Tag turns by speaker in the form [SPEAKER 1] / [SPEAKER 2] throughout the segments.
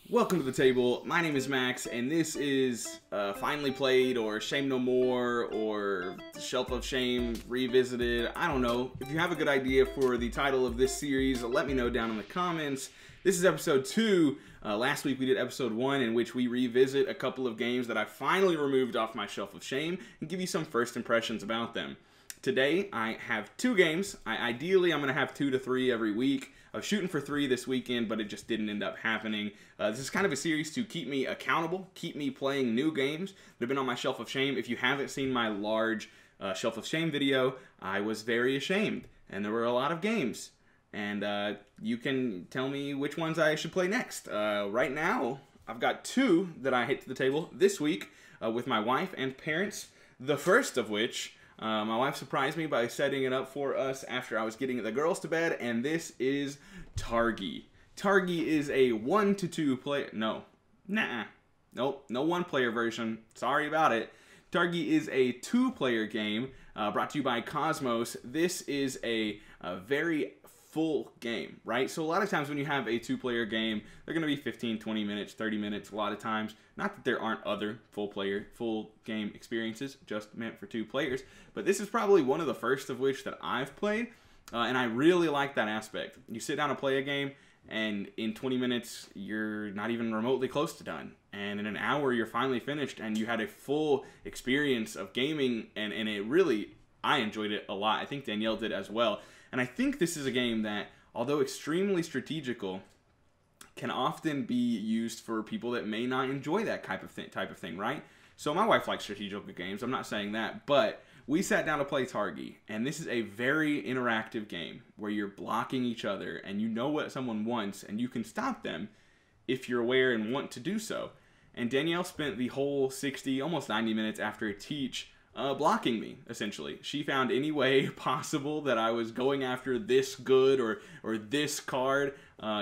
[SPEAKER 1] Welcome to the table. My name is Max, and this is Finally Played, or Shame No More, or Shelf of Shame Revisited. I don't know. If you have a good idea for the title of this series, let me know down in the comments. This is episode 2. Last week we did episode 1, in which we revisit a couple of games that I finally removed off my Shelf of Shame and give you some first impressions about them. Today, I have 2 games. Ideally, I'm going to have 2 to 3 every week. I was shooting for 3 this weekend, but it just didn't end up happening. This is kind of a series to keep me accountable, keep me playing new games that have been on my Shelf of Shame. If you haven't seen my large Shelf of Shame video, I was very ashamed, and there were a lot of games. And you can tell me which ones I should play next. Right now, I've got 2 that I hit to the table this week with my wife and parents. The first of which... my wife surprised me by setting it up for us after I was getting the girls to bed, and this is Targi. Targi is a 1 to 2 player. No 1 player version. Sorry about it. Targi is a 2-player game brought to you by Cosmos. This is a very full game, right? So a lot of times when you have a 2-player game, they're going to be 15, 20 minutes, 30 minutes a lot of times. Not that there aren't other full game experiences just meant for 2 players, but this is probably one of the first of which that I've played, and I really like that aspect. You sit down and play a game, and in 20 minutes, you're not even remotely close to done. And in an hour, you're finally finished, and you had a full experience of gaming, and it really, I enjoyed it a lot. I think Danielle did as well. And I think this is a game that, although extremely strategical, can often be used for people that may not enjoy that type of thing, right? So my wife likes strategical games, I'm not saying that, but we sat down to play Targi, and this is a very interactive game where you're blocking each other, and you know what someone wants, and you can stop them if you're aware and want to do so. And Danielle spent the whole 60, almost 90 minutes after a teach blocking me, essentially. She found any way possible that I was going after this good or this card,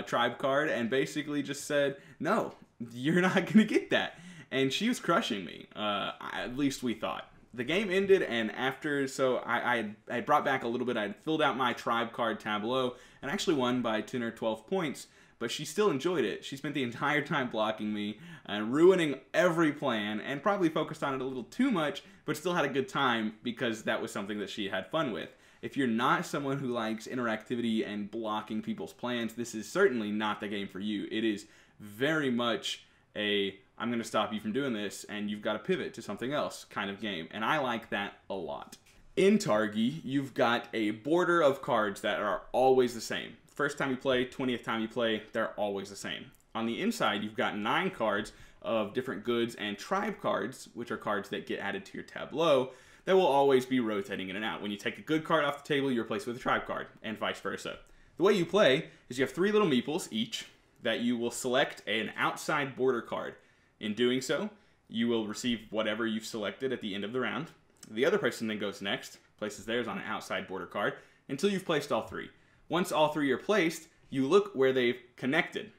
[SPEAKER 1] tribe card, and basically just said, no, you're not going to get that. And she was crushing me, at least we thought. The game ended, and after, so I brought back a little bit. I had filled out my tribe card tableau, and actually won by 10 or 12 points. But she still enjoyed it. She spent the entire time blocking me and ruining every plan, and probably focused on it a little too much, but still had a good time because that was something that she had fun with. If you're not someone who likes interactivity and blocking people's plans, this is certainly not the game for you. It is very much a, I'm going to stop you from doing this, and you've got to pivot to something else kind of game, and I like that a lot. In Targi, you've got a border of cards that are always the same. First time you play, 20th time you play, they're always the same. On the inside, you've got 9 cards of different goods and tribe cards, which are cards that get added to your tableau, that will always be rotating in and out. When you take a good card off the table, you replace it with a tribe card, and vice versa. The way you play is you have 3 little meeples each that you will select an outside border card. In doing so, you will receive whatever you've selected at the end of the round. The other person then goes next, places theirs on an outside border card, until you've placed all 3. Once all 3 are placed, you look where they've connected.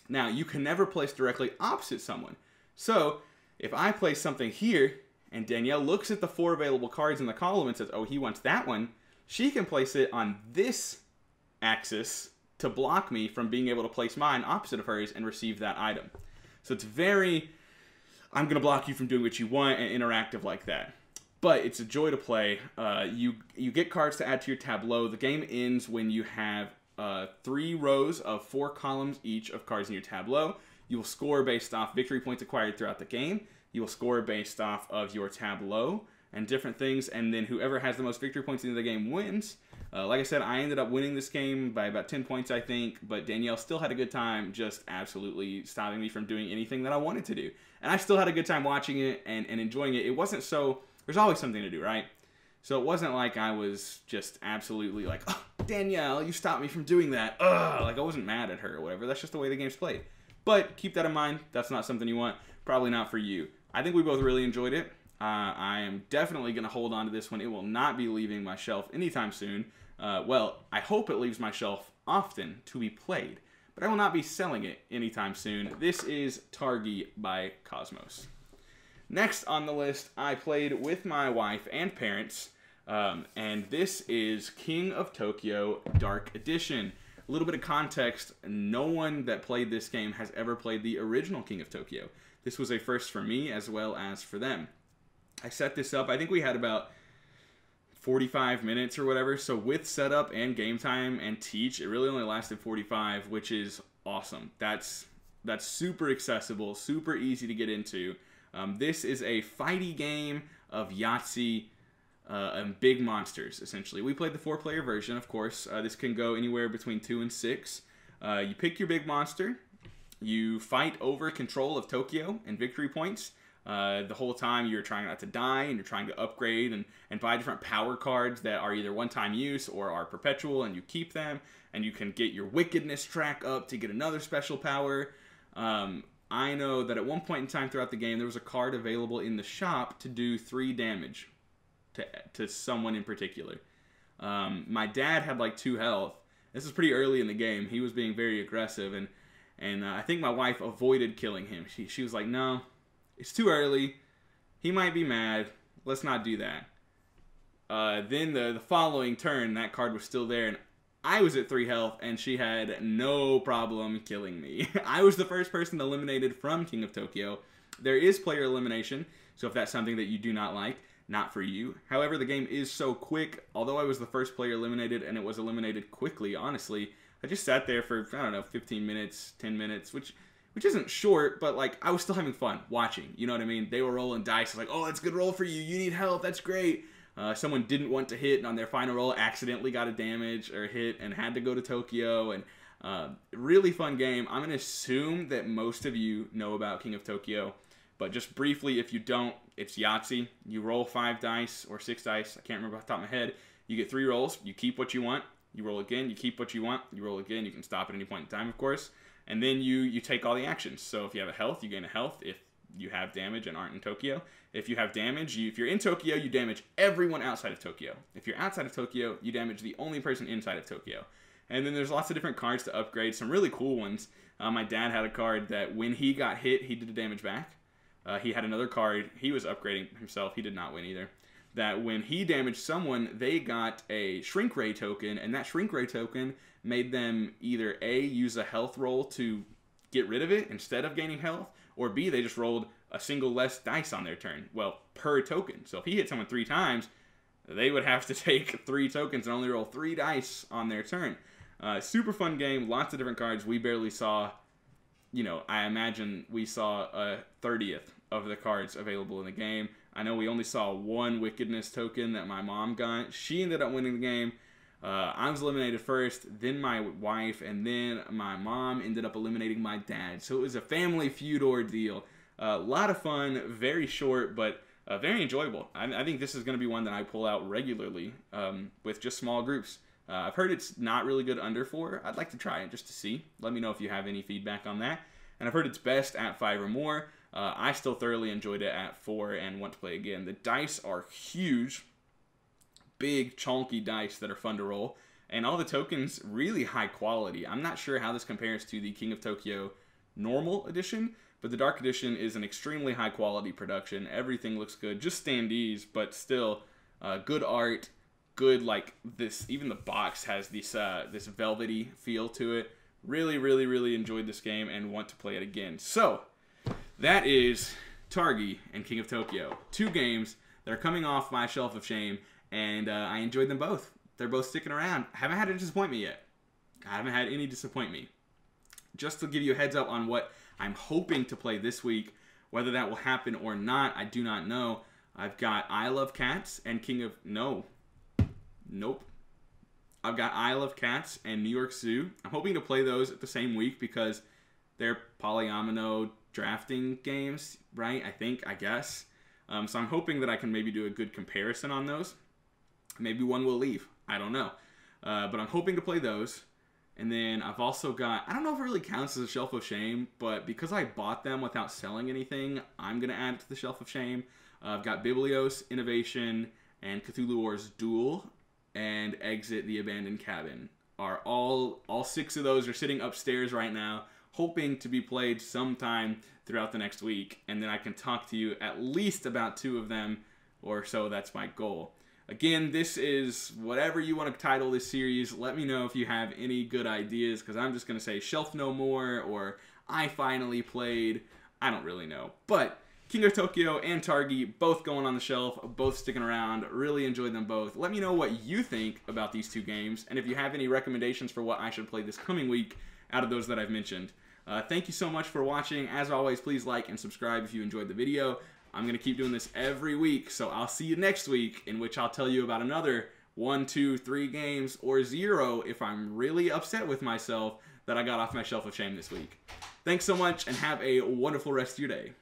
[SPEAKER 1] Now, you can never place directly opposite someone. So, if I place something here, and Danielle looks at the 4 available cards in the column and says, oh, he wants that one, she can place it on this axis to block me from being able to place mine opposite of hers and receive that item. So it's very, I'm going to block you from doing what you want, and interactive like that. But it's a joy to play. You get cards to add to your tableau. The game ends when you have 3 rows of 4 columns each of cards in your tableau. You will score based off victory points acquired throughout the game. You will score based off of your tableau and different things. And then whoever has the most victory points in the game wins. Like I said, I ended up winning this game by about 10 points, I think. But Danielle still had a good time just absolutely stopping me from doing anything that I wanted to do. And I still had a good time watching it and enjoying it. It wasn't so... There's always something to do, right? So it wasn't like I was just absolutely like, oh, Danielle, you stopped me from doing that. Ugh, like I wasn't mad at her or whatever. That's just the way the game's played. But keep that in mind. That's not something you want. Probably not for you. I think we both really enjoyed it. I am definitely going to hold on to this one. It will not be leaving my shelf anytime soon. Well, I hope it leaves my shelf often to be played. But I will not be selling it anytime soon. This is Targi by Cosmos. Next on the list, I played with my wife and parents, and this is King of Tokyo Dark Edition. a little bit of context, no one that played this game has ever played the original King of Tokyo. This was a first for me as well as for them. I set this up, I think we had about 45 minutes or whatever, so with setup and game time and teach, it really only lasted 45, which is awesome. That's super accessible, super easy to get into. This is a fighty game of Yahtzee and big monsters, essentially. We played the 4-player version, of course. This can go anywhere between 2 and 6. You pick your big monster, you fight over control of Tokyo and victory points. The whole time you're trying not to die, and you're trying to upgrade and buy different power cards that are either one-time use or are perpetual, and you keep them, and you can get your wickedness track up to get another special power. I know that at one point in time throughout the game, there was a card available in the shop to do 3 damage to someone in particular. My dad had like 2 health. This is pretty early in the game. He was being very aggressive, and I think my wife avoided killing him. She was like, no, it's too early. He might be mad. Let's not do that. Then the following turn, that card was still there, and I was at 3 health, and she had no problem killing me. I was the first person eliminated from King of Tokyo. There is player elimination, so if that's something that you do not like, not for you. However, the game is so quick. Although I was the first player eliminated, and it was eliminated quickly, honestly, I just sat there for, I don't know, 15 minutes, 10 minutes, which isn't short, but like I was still having fun watching. You know what I mean? They were rolling dice. Like, oh, that's a good roll for you. You need help. That's great. Someone didn't want to hit, and on their final roll, accidentally got a damage or hit and had to go to Tokyo. And really fun game. I'm going to assume that most of you know about King of Tokyo. But just briefly, if you don't, it's Yahtzee. You roll 5 dice or 6 dice. I can't remember off the top of my head. You get 3 rolls. You keep what you want. You roll again. You keep what you want. You roll again. You can stop at any point in time, of course. And then you take all the actions. So if you have a health, you gain a health. If you have damage and aren't in Tokyo. If you have damage, if you're in Tokyo, you damage everyone outside of Tokyo. If you're outside of Tokyo, you damage the only person inside of Tokyo. And then there's lots of different cards to upgrade. Some really cool ones. My dad had a card that when he got hit, he did a damage back. He had another card. He was upgrading himself. He did not win either. That when he damaged someone, they got a shrink ray token, and that shrink ray token made them either A, use a health roll to get rid of it instead of gaining health, or B, they just rolled a single less dice on their turn. Well, per token. So if he hit someone 3 times, they would have to take 3 tokens and only roll 3 dice on their turn. Super fun game. Lots of different cards. We barely saw, I imagine we saw a 30th of the cards available in the game. I know we only saw 1 wickedness token that my mom got. She ended up winning the game. I was eliminated first, then my wife, and then my mom ended up eliminating my dad. So it was a family feud ordeal. A lot of fun, very short, but very enjoyable. I think this is going to be one that I pull out regularly with just small groups. I've heard it's not really good under 4. I'd like to try it just to see. Let me know if you have any feedback on that. And I've heard it's best at 5 or more. I still thoroughly enjoyed it at 4 and want to play again. The dice are huge. Big, chunky dice that are fun to roll. And all the tokens, really high quality. I'm not sure how this compares to the King of Tokyo normal edition, but the Dark Edition is an extremely high quality production. Everything looks good. Just standees, but still good art. Good, like this, even the box has this velvety feel to it. Really, really, really enjoyed this game and want to play it again. So, that is Targi and King of Tokyo. 2 games that are coming off my shelf of shame, and I enjoyed them both. They're both sticking around. Haven't had it disappoint me yet. I haven't had any disappoint me. Just to give you a heads up on what I'm hoping to play this week, whether that will happen or not, I do not know. I've got I Love Cats and Nope. I've got Isle of Cats and New York Zoo. I'm hoping to play those at the same week because they're polyomino drafting games, right? I guess. So I'm hoping that I can maybe do a good comparison on those. Maybe one will leave. I don't know. But I'm hoping to play those. And then I've also got, I don't know if it really counts as a Shelf of Shame, but because I bought them without selling anything, I'm going to add it to the Shelf of Shame. I've got Biblios, Innovation, and Cthulhu Wars Duel, and Exit the Abandoned Cabin. Are all 6 of those are sitting upstairs right now, hoping to be played sometime throughout the next week. And then I can talk to you at least about 2 of them or so. That's my goal. Again, this is whatever you want to title this series. Let me know if you have any good ideas, because I'm just going to say Shelf No More or I Finally Played. I don't really know. But King of Tokyo and Targi, both going on the shelf, both sticking around. Really enjoyed them both. Let me know what you think about these two games, and if you have any recommendations for what I should play this coming week out of those that I've mentioned. Thank you so much for watching. As always, please like and subscribe if you enjoyed the video. I'm going to keep doing this every week, so I'll see you next week, in which I'll tell you about another 1, 2, 3 games, or 0 if I'm really upset with myself that I got off my shelf of shame this week. Thanks so much, and have a wonderful rest of your day.